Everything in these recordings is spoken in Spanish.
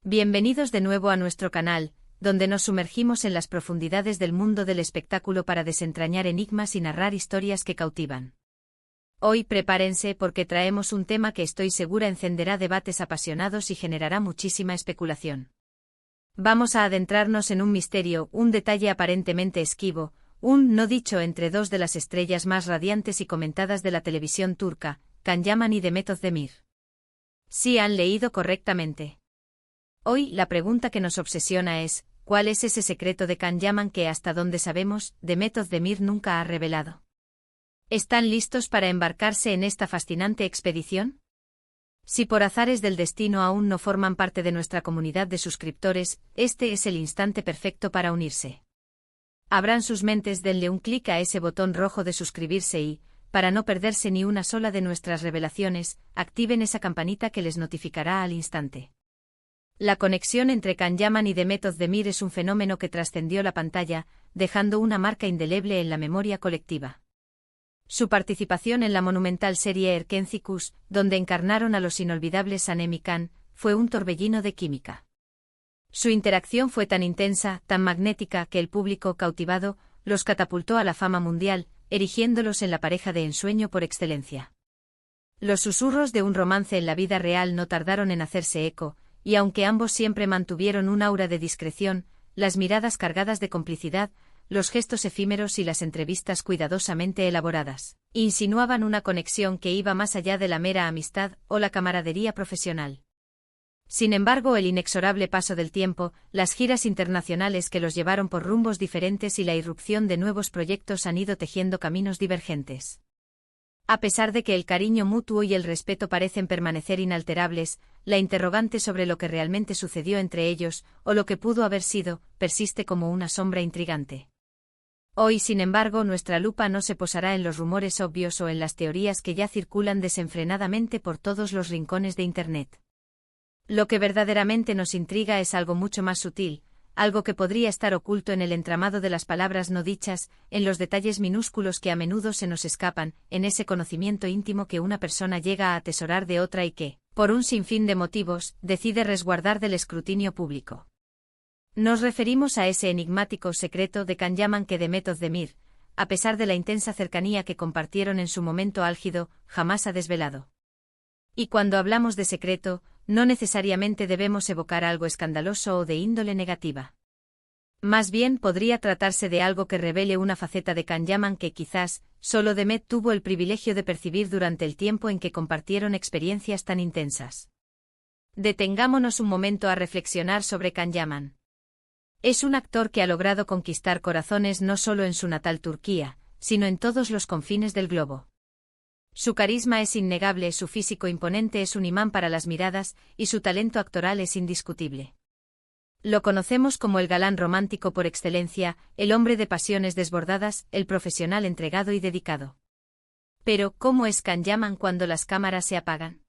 Bienvenidos de nuevo a nuestro canal, donde nos sumergimos en las profundidades del mundo del espectáculo para desentrañar enigmas y narrar historias que cautivan. Hoy prepárense porque traemos un tema que estoy segura encenderá debates apasionados y generará muchísima especulación. Vamos a adentrarnos en un misterio, un detalle aparentemente esquivo, un no dicho entre dos de las estrellas más radiantes y comentadas de la televisión turca, Can Yaman y Demet Özdemir. Sí han leído correctamente. Hoy la pregunta que nos obsesiona es, ¿cuál es ese secreto de Can Yaman que hasta donde sabemos, Demet Özdemir nunca ha revelado? ¿Están listos para embarcarse en esta fascinante expedición? Si por azares del destino aún no forman parte de nuestra comunidad de suscriptores, este es el instante perfecto para unirse. Abran sus mentes, denle un clic a ese botón rojo de suscribirse y, para no perderse ni una sola de nuestras revelaciones, activen esa campanita que les notificará al instante. La conexión entre Can Yaman y Demet Özdemir es un fenómeno que trascendió la pantalla, dejando una marca indeleble en la memoria colectiva. Su participación en la monumental serie Erkenci, donde encarnaron a los inolvidables Sanem y Can, fue un torbellino de química. Su interacción fue tan intensa, tan magnética, que el público cautivado los catapultó a la fama mundial, erigiéndolos en la pareja de ensueño por excelencia. Los susurros de un romance en la vida real no tardaron en hacerse eco, y aunque ambos siempre mantuvieron un aura de discreción, las miradas cargadas de complicidad, los gestos efímeros y las entrevistas cuidadosamente elaboradas, insinuaban una conexión que iba más allá de la mera amistad o la camaradería profesional. Sin embargo, el inexorable paso del tiempo, las giras internacionales que los llevaron por rumbos diferentes y la irrupción de nuevos proyectos han ido tejiendo caminos divergentes. A pesar de que el cariño mutuo y el respeto parecen permanecer inalterables, la interrogante sobre lo que realmente sucedió entre ellos, o lo que pudo haber sido, persiste como una sombra intrigante. Hoy, sin embargo, nuestra lupa no se posará en los rumores obvios o en las teorías que ya circulan desenfrenadamente por todos los rincones de Internet. Lo que verdaderamente nos intriga es algo mucho más sutil, algo que podría estar oculto en el entramado de las palabras no dichas, en los detalles minúsculos que a menudo se nos escapan, en ese conocimiento íntimo que una persona llega a atesorar de otra y que, por un sinfín de motivos, decide resguardar del escrutinio público. Nos referimos a ese enigmático secreto de Can Yaman que Demet Özdemir, a pesar de la intensa cercanía que compartieron en su momento álgido, jamás ha desvelado. Y cuando hablamos de secreto, no necesariamente debemos evocar algo escandaloso o de índole negativa. Más bien podría tratarse de algo que revele una faceta de Can Yaman que quizás, solo Demet tuvo el privilegio de percibir durante el tiempo en que compartieron experiencias tan intensas. Detengámonos un momento a reflexionar sobre Can Yaman. Es un actor que ha logrado conquistar corazones no solo en su natal Turquía, sino en todos los confines del globo. Su carisma es innegable, su físico imponente es un imán para las miradas, y su talento actoral es indiscutible. Lo conocemos como el galán romántico por excelencia, el hombre de pasiones desbordadas, el profesional entregado y dedicado. Pero, ¿cómo es Can Yaman cuando las cámaras se apagan?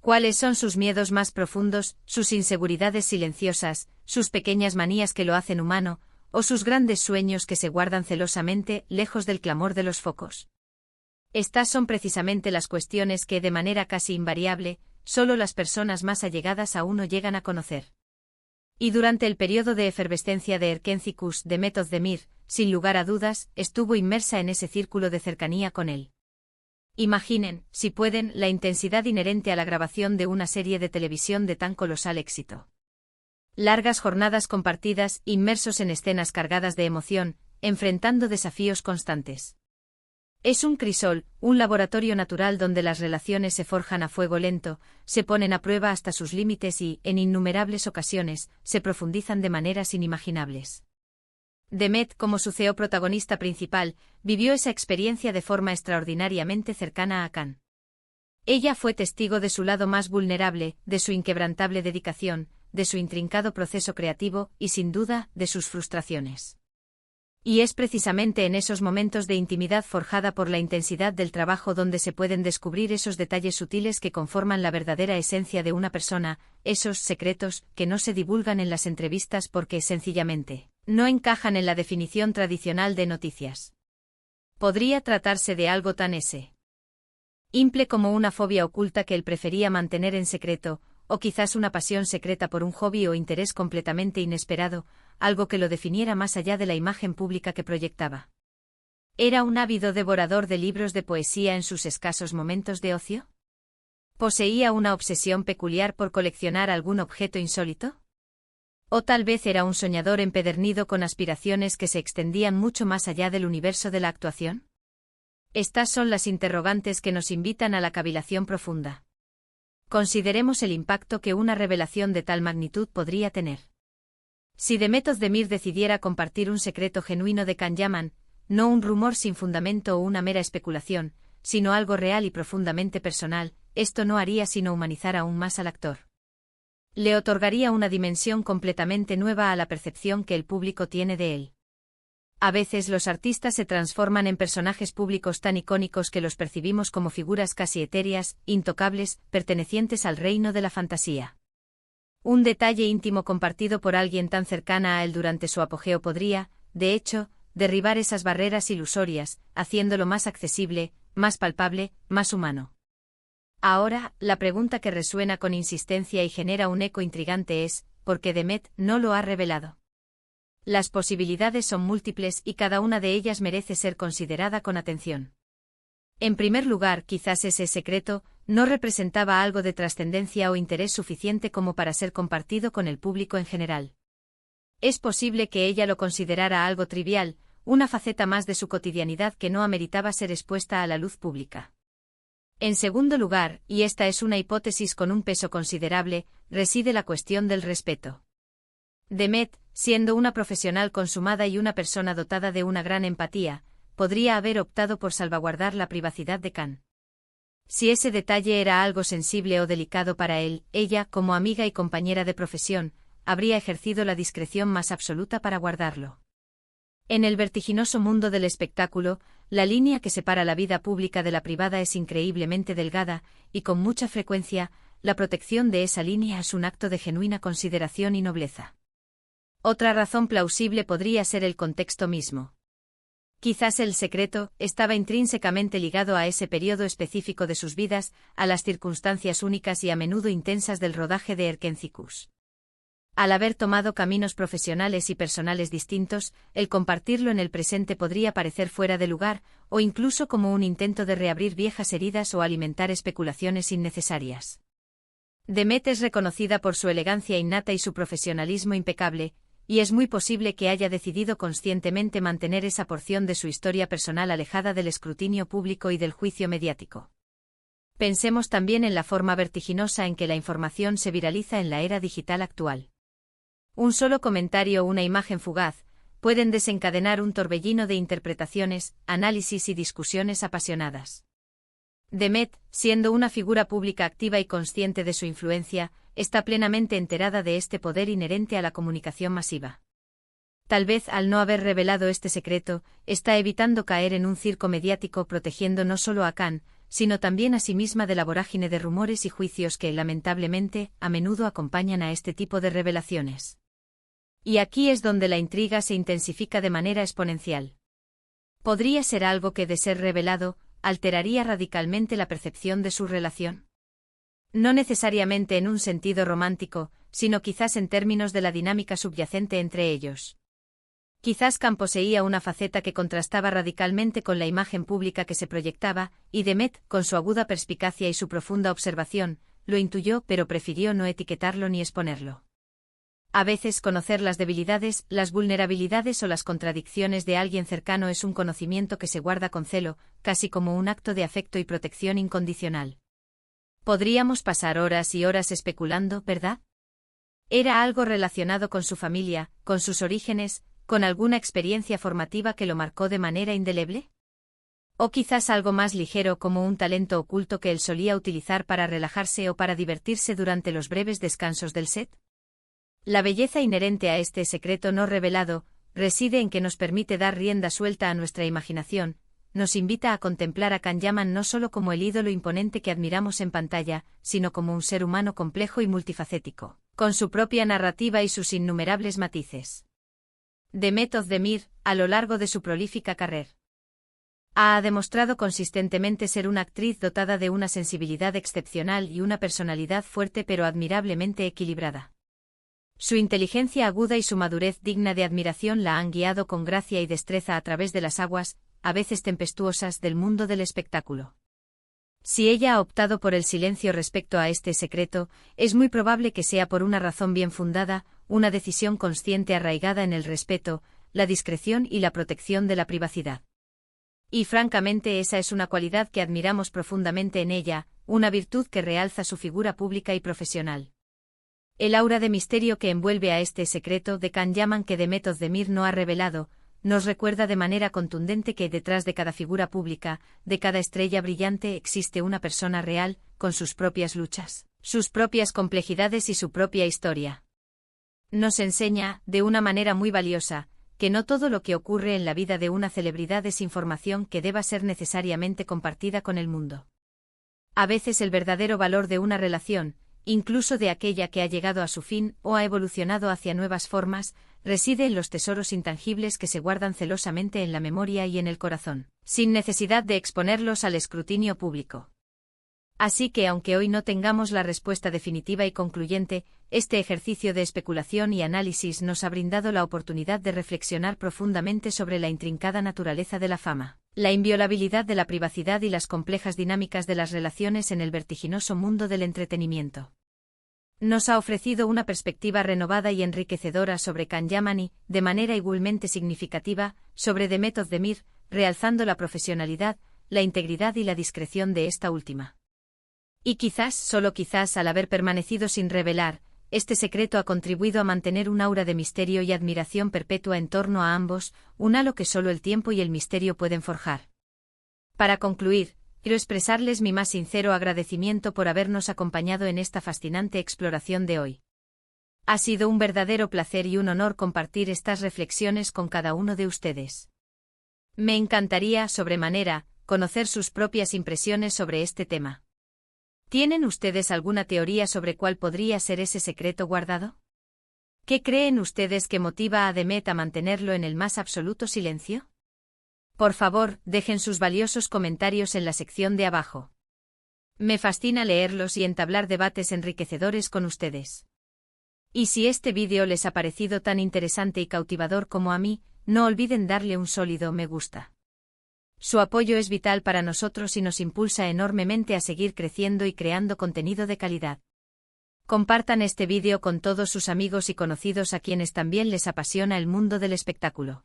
¿Cuáles son sus miedos más profundos, sus inseguridades silenciosas, sus pequeñas manías que lo hacen humano, o sus grandes sueños que se guardan celosamente, lejos del clamor de los focos? Estas son precisamente las cuestiones que, de manera casi invariable, solo las personas más allegadas a uno llegan a conocer. Y durante el periodo de efervescencia de Erkenci, Demet Özdemir, sin lugar a dudas, estuvo inmersa en ese círculo de cercanía con él. Imaginen, si pueden, la intensidad inherente a la grabación de una serie de televisión de tan colosal éxito. Largas jornadas compartidas, inmersos en escenas cargadas de emoción, enfrentando desafíos constantes. Es un crisol, un laboratorio natural donde las relaciones se forjan a fuego lento, se ponen a prueba hasta sus límites y, en innumerables ocasiones, se profundizan de maneras inimaginables. Demet, como su CEO protagonista principal, vivió esa experiencia de forma extraordinariamente cercana a Can. Ella fue testigo de su lado más vulnerable, de su inquebrantable dedicación, de su intrincado proceso creativo y, sin duda, de sus frustraciones. Y es precisamente en esos momentos de intimidad forjada por la intensidad del trabajo donde se pueden descubrir esos detalles sutiles que conforman la verdadera esencia de una persona, esos secretos que no se divulgan en las entrevistas porque, sencillamente, no encajan en la definición tradicional de noticias. Podría tratarse de algo tan simple como una fobia oculta que él prefería mantener en secreto, o quizás una pasión secreta por un hobby o interés completamente inesperado, algo que lo definiera más allá de la imagen pública que proyectaba. ¿Era un ávido devorador de libros de poesía en sus escasos momentos de ocio? ¿Poseía una obsesión peculiar por coleccionar algún objeto insólito? ¿O tal vez era un soñador empedernido con aspiraciones que se extendían mucho más allá del universo de la actuación? Estas son las interrogantes que nos invitan a la cavilación profunda. Consideremos el impacto que una revelación de tal magnitud podría tener. Si Demet Özdemir decidiera compartir un secreto genuino de Can Yaman, no un rumor sin fundamento o una mera especulación, sino algo real y profundamente personal, esto no haría sino humanizar aún más al actor. Le otorgaría una dimensión completamente nueva a la percepción que el público tiene de él. A veces los artistas se transforman en personajes públicos tan icónicos que los percibimos como figuras casi etéreas, intocables, pertenecientes al reino de la fantasía. Un detalle íntimo compartido por alguien tan cercana a él durante su apogeo podría, de hecho, derribar esas barreras ilusorias, haciéndolo más accesible, más palpable, más humano. Ahora, la pregunta que resuena con insistencia y genera un eco intrigante es, ¿por qué Demet no lo ha revelado? Las posibilidades son múltiples y cada una de ellas merece ser considerada con atención. En primer lugar, quizás ese secreto no representaba algo de trascendencia o interés suficiente como para ser compartido con el público en general. Es posible que ella lo considerara algo trivial, una faceta más de su cotidianidad que no ameritaba ser expuesta a la luz pública. En segundo lugar, y esta es una hipótesis con un peso considerable, reside la cuestión del respeto. Demet, siendo una profesional consumada y una persona dotada de una gran empatía, podría haber optado por salvaguardar la privacidad de Can. Si ese detalle era algo sensible o delicado para él, ella, como amiga y compañera de profesión, habría ejercido la discreción más absoluta para guardarlo. En el vertiginoso mundo del espectáculo, la línea que separa la vida pública de la privada es increíblemente delgada, y con mucha frecuencia, la protección de esa línea es un acto de genuina consideración y nobleza. Otra razón plausible podría ser el contexto mismo. Quizás el secreto estaba intrínsecamente ligado a ese periodo específico de sus vidas, a las circunstancias únicas y a menudo intensas del rodaje de Erkencicus. Al haber tomado caminos profesionales y personales distintos, el compartirlo en el presente podría parecer fuera de lugar, o incluso como un intento de reabrir viejas heridas o alimentar especulaciones innecesarias. Demet es reconocida por su elegancia innata y su profesionalismo impecable, y es muy posible que haya decidido conscientemente mantener esa porción de su historia personal alejada del escrutinio público y del juicio mediático. Pensemos también en la forma vertiginosa en que la información se viraliza en la era digital actual. Un solo comentario o una imagen fugaz pueden desencadenar un torbellino de interpretaciones, análisis y discusiones apasionadas. Demet, siendo una figura pública activa y consciente de su influencia, está plenamente enterada de este poder inherente a la comunicación masiva. Tal vez al no haber revelado este secreto, está evitando caer en un circo mediático protegiendo no solo a Can, sino también a sí misma de la vorágine de rumores y juicios que, lamentablemente, a menudo acompañan a este tipo de revelaciones. Y aquí es donde la intriga se intensifica de manera exponencial. ¿Podría ser algo que, de ser revelado, alteraría radicalmente la percepción de su relación? No necesariamente en un sentido romántico, sino quizás en términos de la dinámica subyacente entre ellos. Quizás Can poseía una faceta que contrastaba radicalmente con la imagen pública que se proyectaba, y Demet, con su aguda perspicacia y su profunda observación, lo intuyó pero prefirió no etiquetarlo ni exponerlo. A veces conocer las debilidades, las vulnerabilidades o las contradicciones de alguien cercano es un conocimiento que se guarda con celo, casi como un acto de afecto y protección incondicional. Podríamos pasar horas y horas especulando, ¿verdad? ¿Era algo relacionado con su familia, con sus orígenes, con alguna experiencia formativa que lo marcó de manera indeleble? ¿O quizás algo más ligero como un talento oculto que él solía utilizar para relajarse o para divertirse durante los breves descansos del set? La belleza inherente a este secreto no revelado reside en que nos permite dar rienda suelta a nuestra imaginación, nos invita a contemplar a Can Yaman no solo como el ídolo imponente que admiramos en pantalla, sino como un ser humano complejo y multifacético, con su propia narrativa y sus innumerables matices. Demet Özdemir, a lo largo de su prolífica carrera, Ha demostrado consistentemente ser una actriz dotada de una sensibilidad excepcional y una personalidad fuerte pero admirablemente equilibrada. Su inteligencia aguda y su madurez digna de admiración la han guiado con gracia y destreza a través de las aguas, a veces tempestuosas, del mundo del espectáculo. Si ella ha optado por el silencio respecto a este secreto, es muy probable que sea por una razón bien fundada, una decisión consciente arraigada en el respeto, la discreción y la protección de la privacidad. Y francamente esa es una cualidad que admiramos profundamente en ella, una virtud que realza su figura pública y profesional. El aura de misterio que envuelve a este secreto de Kanyaman que Demet Özdemir no ha revelado, nos recuerda de manera contundente que detrás de cada figura pública, de cada estrella brillante existe una persona real, con sus propias luchas, sus propias complejidades y su propia historia. Nos enseña, de una manera muy valiosa, que no todo lo que ocurre en la vida de una celebridad es información que deba ser necesariamente compartida con el mundo. A veces el verdadero valor de una relación, incluso de aquella que ha llegado a su fin o ha evolucionado hacia nuevas formas, reside en los tesoros intangibles que se guardan celosamente en la memoria y en el corazón, sin necesidad de exponerlos al escrutinio público. Así que aunque hoy no tengamos la respuesta definitiva y concluyente, este ejercicio de especulación y análisis nos ha brindado la oportunidad de reflexionar profundamente sobre la intrincada naturaleza de la fama, la inviolabilidad de la privacidad y las complejas dinámicas de las relaciones en el vertiginoso mundo del entretenimiento. Nos ha ofrecido una perspectiva renovada y enriquecedora sobre Kanyaman y, de manera igualmente significativa, sobre Demet Özdemir, realzando la profesionalidad, la integridad y la discreción de esta última. Y quizás, solo quizás, al haber permanecido sin revelar, este secreto ha contribuido a mantener un aura de misterio y admiración perpetua en torno a ambos, un halo que solo el tiempo y el misterio pueden forjar. Para concluir, quiero expresarles mi más sincero agradecimiento por habernos acompañado en esta fascinante exploración de hoy. Ha sido un verdadero placer y un honor compartir estas reflexiones con cada uno de ustedes. Me encantaría, sobremanera, conocer sus propias impresiones sobre este tema. ¿Tienen ustedes alguna teoría sobre cuál podría ser ese secreto guardado? ¿Qué creen ustedes que motiva a Demet a mantenerlo en el más absoluto silencio? Por favor, dejen sus valiosos comentarios en la sección de abajo. Me fascina leerlos y entablar debates enriquecedores con ustedes. Y si este vídeo les ha parecido tan interesante y cautivador como a mí, no olviden darle un sólido me gusta. Su apoyo es vital para nosotros y nos impulsa enormemente a seguir creciendo y creando contenido de calidad. Compartan este vídeo con todos sus amigos y conocidos a quienes también les apasiona el mundo del espectáculo.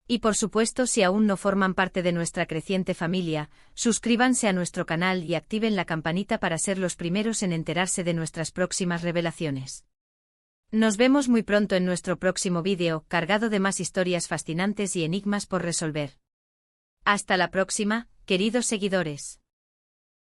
Y por supuesto, si aún no forman parte de nuestra creciente familia, suscríbanse a nuestro canal y activen la campanita para ser los primeros en enterarse de nuestras próximas revelaciones. Nos vemos muy pronto en nuestro próximo vídeo, cargado de más historias fascinantes y enigmas por resolver. Hasta la próxima, queridos seguidores.